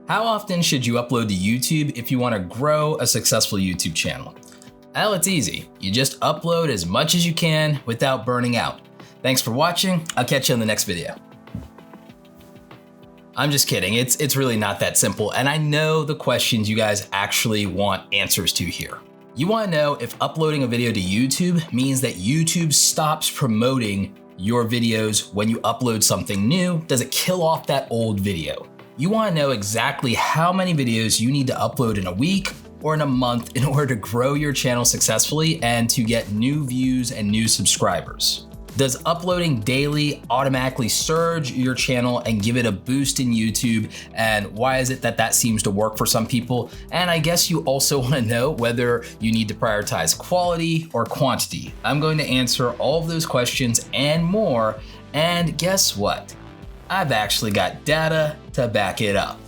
How often should you upload to YouTube if you want to grow a successful YouTube channel? Well, it's easy. You just upload as much as you can without burning out. Thanks for watching. I'll catch you in the next video. I'm just kidding. It's really not that simple. And I know the questions you guys actually want answers to here. You want to know if uploading a video to YouTube means that YouTube stops promoting your videos when you upload something new. Does it kill off that old video? You want to know exactly how many videos you need to upload in a week or in a month in order to grow your channel successfully and to get new views and new subscribers. Does uploading daily automatically surge your channel and give it a boost in YouTube? And why is it that that seems to work for some people? And I guess you also want to know whether you need to prioritize quality or quantity. I'm going to answer all of those questions and more. And guess what? I've actually got data to back it up.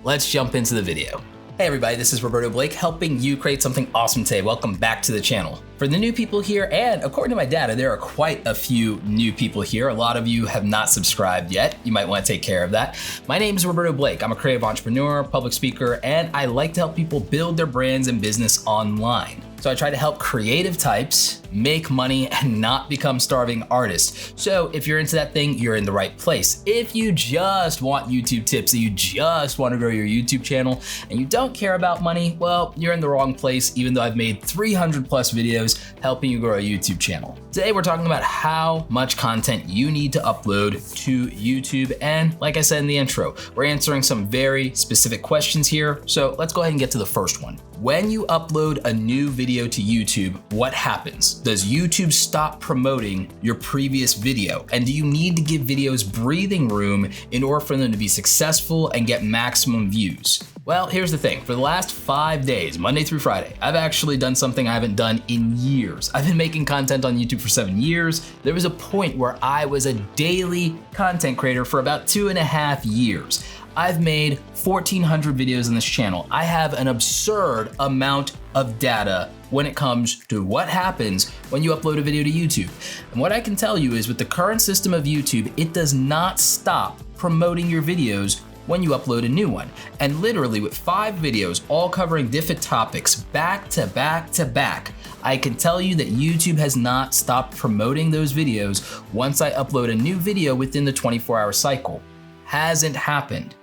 Let's jump into the video. Hey everybody, this is Roberto Blake helping you create something awesome today. Welcome back to the channel. For the new people here, and according to my data, there are quite a few new people here. A lot of you have not subscribed yet. You might want to take care of that. My name is Roberto Blake. I'm a creative entrepreneur, public speaker, and I like to help people build their brands and business online. So I try to help creative types make money and not become starving artists. So if you're into that thing, you're in the right place. If you just want YouTube tips, and you just want to grow your YouTube channel and you don't care about money, well, you're in the wrong place, even though I've made 300 plus videos helping you grow a YouTube channel. Today, we're talking about how much content you need to upload to YouTube. And like I said in the intro, we're answering some very specific questions here. So let's go ahead and get to the first one. When you upload a new video to YouTube, what happens? Does YouTube stop promoting your previous video? And do you need to give videos breathing room in order for them to be successful and get maximum views? Well, here's the thing. For the last 5 days, Monday through Friday, I've actually done something I haven't done in years. I've been making content on YouTube for 7 years. There was a point where I was a daily content creator for about 2.5 years. I've made 1,400 videos on this channel. I have an absurd amount of data when it comes to what happens when you upload a video to YouTube. And what I can tell you is with the current system of YouTube, it does not stop promoting your videos when you upload a new one. And literally with 5 videos all covering different topics back to back to back, I can tell you that YouTube has not stopped promoting those videos once I upload a new video within the 24-hour cycle. Hasn't happened.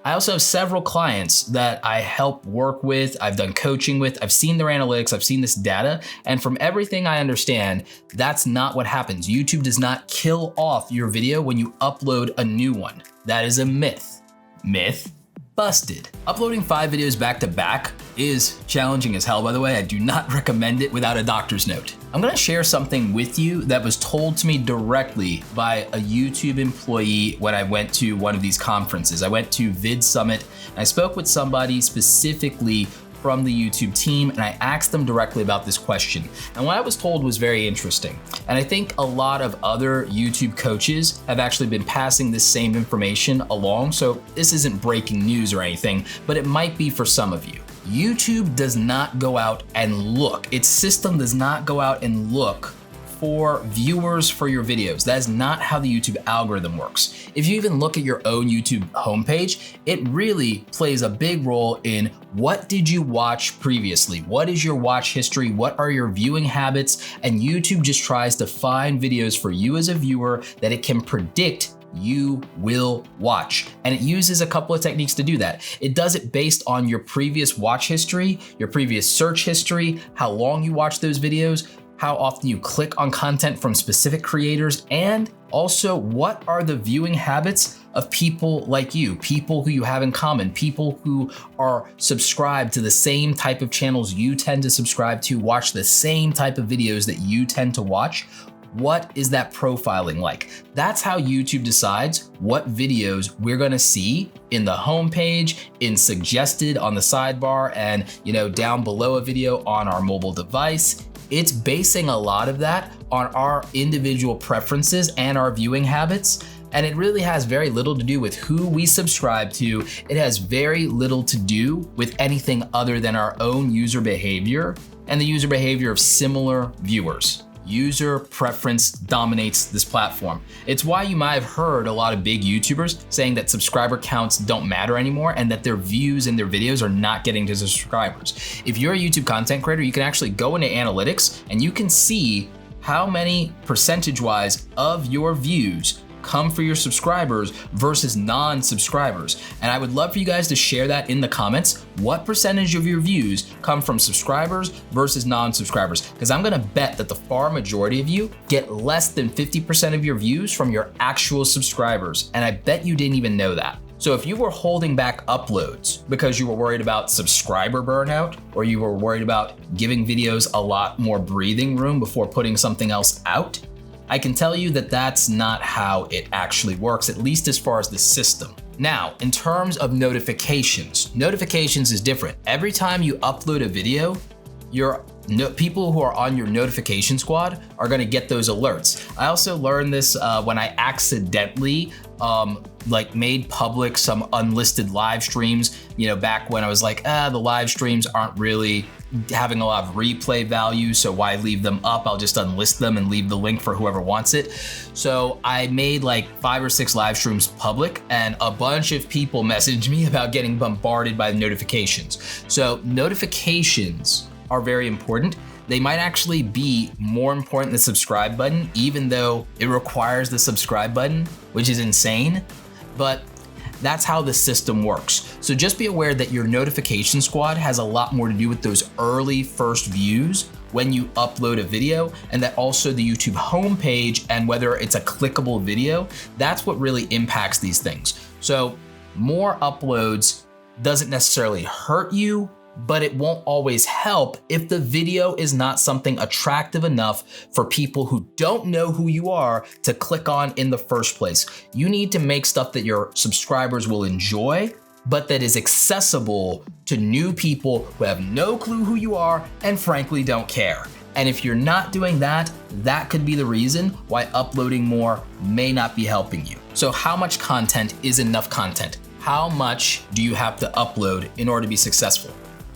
I also have several clients that I help work with, I've done coaching with, I've seen their analytics, I've seen this data, and from everything I understand, that's not what happens. YouTube does not kill off your video when you upload a new one. That is a myth. Myth busted. Uploading 5 videos back to back is challenging as hell, by the way. I do not recommend it without a doctor's note. I'm gonna share something with you that was told to me directly by a YouTube employee when I went to one of these conferences. I went to Vid Summit and I spoke with somebody specifically from the YouTube team and I asked them directly about this question. And what I was told was very interesting. And I think a lot of other YouTube coaches have actually been passing this same information along. So this isn't breaking news or anything, but it might be for some of you. YouTube does not go out and look. Its system does not go out and look for viewers for your videos. That is not how the YouTube algorithm works. If you even look at your own YouTube homepage, it really plays a big role in what did you watch previously? What is your watch history? What are your viewing habits? And YouTube just tries to find videos for you as a viewer that it can predict you will watch. And it uses a couple of techniques to do that. It does it based on your previous watch history, your previous search history, how long you watch those videos, how often you click on content from specific creators, and also what are the viewing habits of people like you, people who you have in common, people who are subscribed to the same type of channels you tend to subscribe to, watch the same type of videos that you tend to watch. What is that profiling like? That's how YouTube decides what videos we're gonna see in the homepage, in suggested on the sidebar, and down below a video on our mobile device. It's basing a lot of that on our individual preferences and our viewing habits. And it really has very little to do with who we subscribe to. It has very little to do with anything other than our own user behavior and the user behavior of similar viewers. User preference dominates this platform. It's why you might have heard a lot of big YouTubers saying that subscriber counts don't matter anymore and that their views in their videos are not getting to subscribers. If you're a YouTube content creator, you can actually go into analytics and you can see how many percentage-wise of your views come for your subscribers versus non-subscribers. And I would love for you guys to share that in the comments. What percentage of your views come from subscribers versus non-subscribers? Because I'm gonna bet that the far majority of you get less than 50% of your views from your actual subscribers. And I bet you didn't even know that. So if you were holding back uploads because you were worried about subscriber burnout, or you were worried about giving videos a lot more breathing room before putting something else out, I can tell you that that's not how it actually works, at least as far as the system. Now, in terms of notifications is different. Every time you upload a video, people who are on your notification squad are gonna get those alerts. I also learned this when I accidentally made public some unlisted live streams, back when I was like, the live streams aren't really having a lot of replay value, so why leave them up? I'll just unlist them and leave the link for whoever wants it. So I made like 5 or 6 live streams public, and a bunch of people messaged me about getting bombarded by the notifications. So notifications are very important. They might actually be more important than the subscribe button, even though it requires the subscribe button, which is insane, but that's how the system works. So just be aware that your notification squad has a lot more to do with those early first views when you upload a video, and that also the YouTube homepage and whether it's a clickable video, that's what really impacts these things. So more uploads doesn't necessarily hurt you, but it won't always help if the video is not something attractive enough for people who don't know who you are to click on in the first place. You need to make stuff that your subscribers will enjoy, but that is accessible to new people who have no clue who you are and frankly don't care. And if you're not doing that, that could be the reason why uploading more may not be helping you. So how much content is enough content? How much do you have to upload in order to be successful?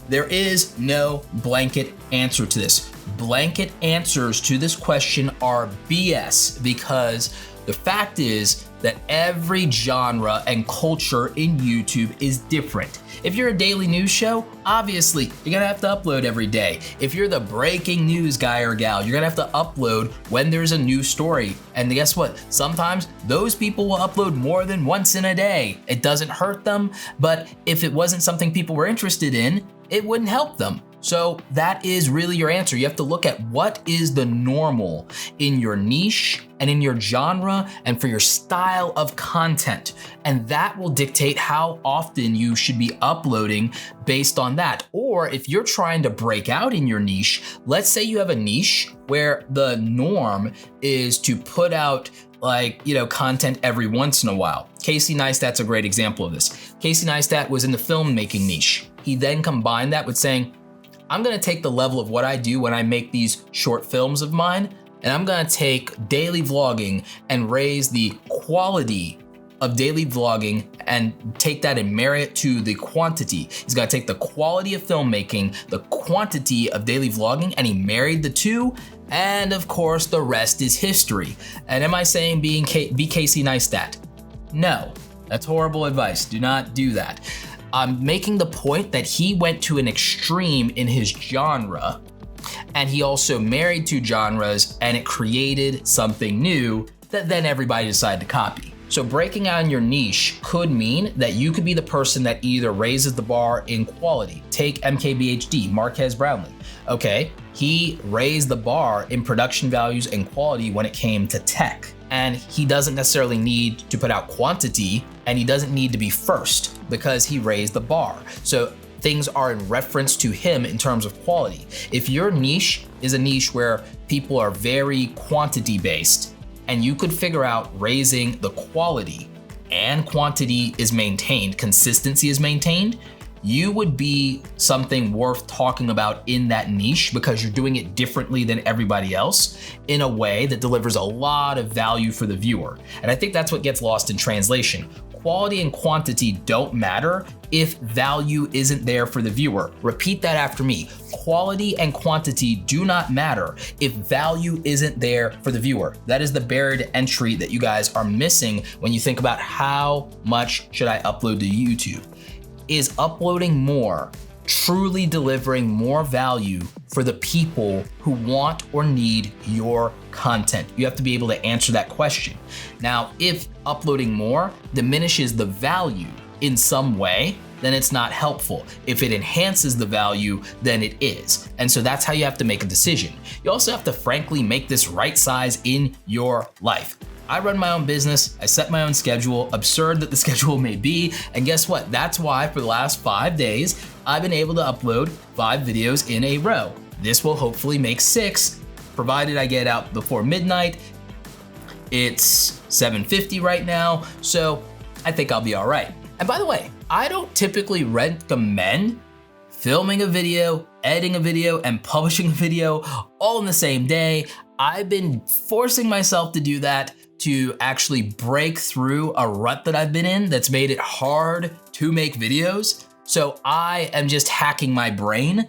There is no blanket answer to this. Blanket answers to this question are BS, because the fact is that every genre and culture in YouTube is different. If you're a daily news show, obviously you're gonna have to upload every day. If you're the breaking news guy or gal, you're gonna have to upload when there's a new story. And guess what? Sometimes those people will upload more than once in a day. It doesn't hurt them, but if it wasn't something people were interested in, it wouldn't help them. So that is really your answer. You have to look at what is the normal in your niche and in your genre and for your style of content. And that will dictate how often you should be uploading based on that. Or if you're trying to break out in your niche, let's say you have a niche where the norm is to put out content every once in a while. Casey Neistat's a great example of this. Casey Neistat was in the filmmaking niche. He then combined that with saying, I'm gonna take the level of what I do when I make these short films of mine, and I'm gonna take daily vlogging and raise the quality of daily vlogging and take that and marry it to the quantity. He's gonna take the quality of filmmaking, the quantity of daily vlogging, and he married the two, and of course the rest is history. And am I saying be Casey Neistat? No, that's horrible advice. Do not do that. I'm making the point that he went to an extreme in his genre, and he also married 2 genres, and it created something new that then everybody decided to copy. So breaking out in your niche could mean that you could be the person that either raises the bar in quality. Take MKBHD, Marquez Brownlee. Okay, he raised the bar in production values and quality when it came to tech. And he doesn't necessarily need to put out quantity, and he doesn't need to be first because he raised the bar. So things are in reference to him in terms of quality. If your niche is a niche where people are very quantity based, and you could figure out raising the quality and quantity is maintained, consistency is maintained, you would be something worth talking about in that niche because you're doing it differently than everybody else in a way that delivers a lot of value for the viewer. And I think that's what gets lost in translation. quality and quantity don't matter if value isn't there for the viewer. Repeat that after me. Quality and quantity do not matter if value isn't there for the viewer. That is the barrier to entry that you guys are missing when you think about how much should I upload to YouTube. Is uploading more truly delivering more value for the people who want or need your content? You have to be able to answer that question. Now, if uploading more diminishes the value in some way, then it's not helpful. If it enhances the value, then it is. And so that's how you have to make a decision. You also have to frankly make this right size in your life. I run my own business, I set my own schedule, absurd that the schedule may be, and guess what? That's why for the last 5 days, I've been able to upload 5 videos in a row. This will hopefully make 6, provided I get out before midnight. It's 7:50 right now, so I think I'll be all right. And by the way, I don't typically recommend filming a video, editing a video, and publishing a video all in the same day. I've been forcing myself to do that to actually break through a rut that I've been in that's made it hard to make videos. So I am just hacking my brain.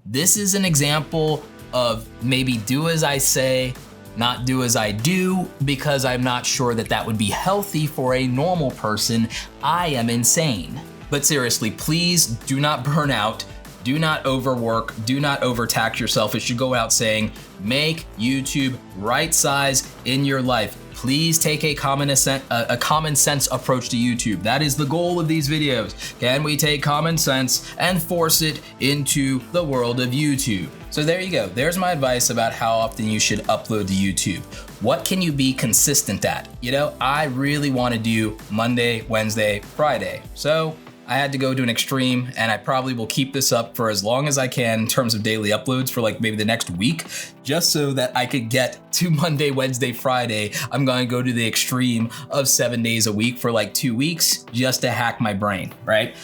This is an example of maybe do as I say, not do as I do, because I'm not sure that that would be healthy for a normal person. I am insane. But seriously, please do not burn out. Do not overwork, do not overtax yourself. It should go out saying, make YouTube right size in your life. Please take a common sense approach to YouTube. That is the goal of these videos. Can we take common sense and force it into the world of YouTube? So there you go. There's my advice about how often you should upload to YouTube. What can you be consistent at? You know, I really want to do Monday, Wednesday, Friday. So I had to go to an extreme, and I probably will keep this up for as long as I can in terms of daily uploads for like maybe the next week, just so that I could get to Monday, Wednesday, Friday. I'm going to go to the extreme of 7 days a week for like 2 weeks just to hack my brain, right?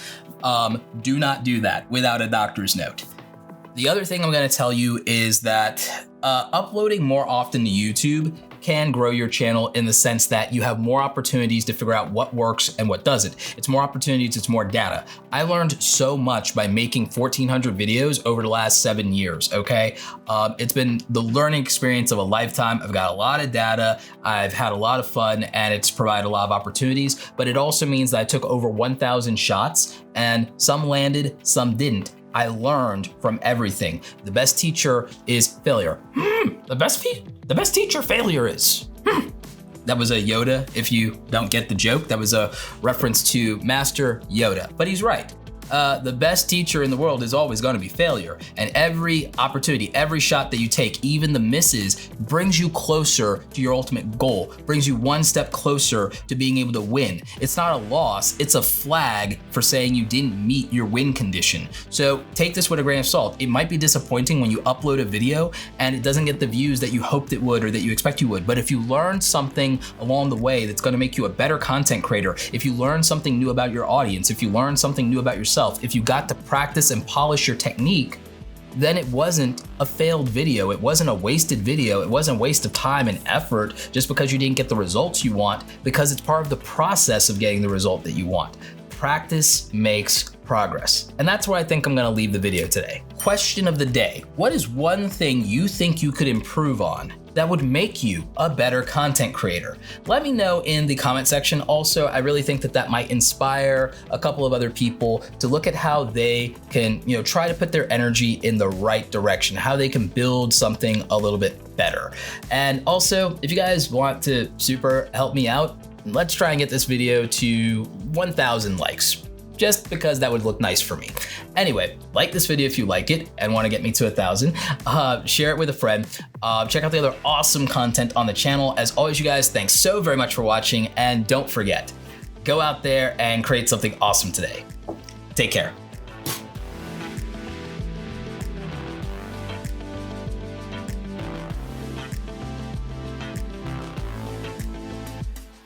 Do not do that without a doctor's note. The other thing I'm going to tell you is that uploading more often to YouTube can grow your channel in the sense that you have more opportunities to figure out what works and what doesn't. It's more opportunities, it's more data. I learned so much by making 1,400 videos over the last 7 years, okay? It's been the learning experience of a lifetime. I've got a lot of data, I've had a lot of fun, and it's provided a lot of opportunities, but it also means that I took over 1,000 shots, and some landed, some didn't. I learned from everything. The best teacher is failure. The best teacher failure is. That was a Yoda. If you don't get the joke, that was a reference to Master Yoda, but he's right. The best teacher in the world is always going to be failure. And every opportunity, every shot that you take, even the misses, brings you closer to your ultimate goal, brings you one step closer to being able to win. It's not a loss, it's a flag for saying you didn't meet your win condition. So take this with a grain of salt. It might be disappointing when you upload a video and it doesn't get the views that you hoped it would or that you expect you would. But if you learn something along the way that's going to make you a better content creator, if you learn something new about your audience, if you learn something new about yourself, if you got to practice and polish your technique, then it wasn't a failed video. It wasn't a wasted video. It wasn't a waste of time and effort just because you didn't get the results you want, because it's part of the process of getting the result that you want. Practice makes progress. And that's where I think I'm gonna leave the video today. Question of the day. What is one thing you think you could improve on that would make you a better content creator? Let me know in the comment section. Also, I really think that that might inspire a couple of other people to look at how they can, try to put their energy in the right direction, how they can build something a little bit better. And also, if you guys want to super help me out, let's try and get this video to 1,000 likes. Just because that would look nice for me. Anyway, like this video if you like it and want to get me to 1,000. Share it with a friend. Check out the other awesome content on the channel. As always, you guys, thanks so very much for watching. And don't forget, go out there and create something awesome today. Take care.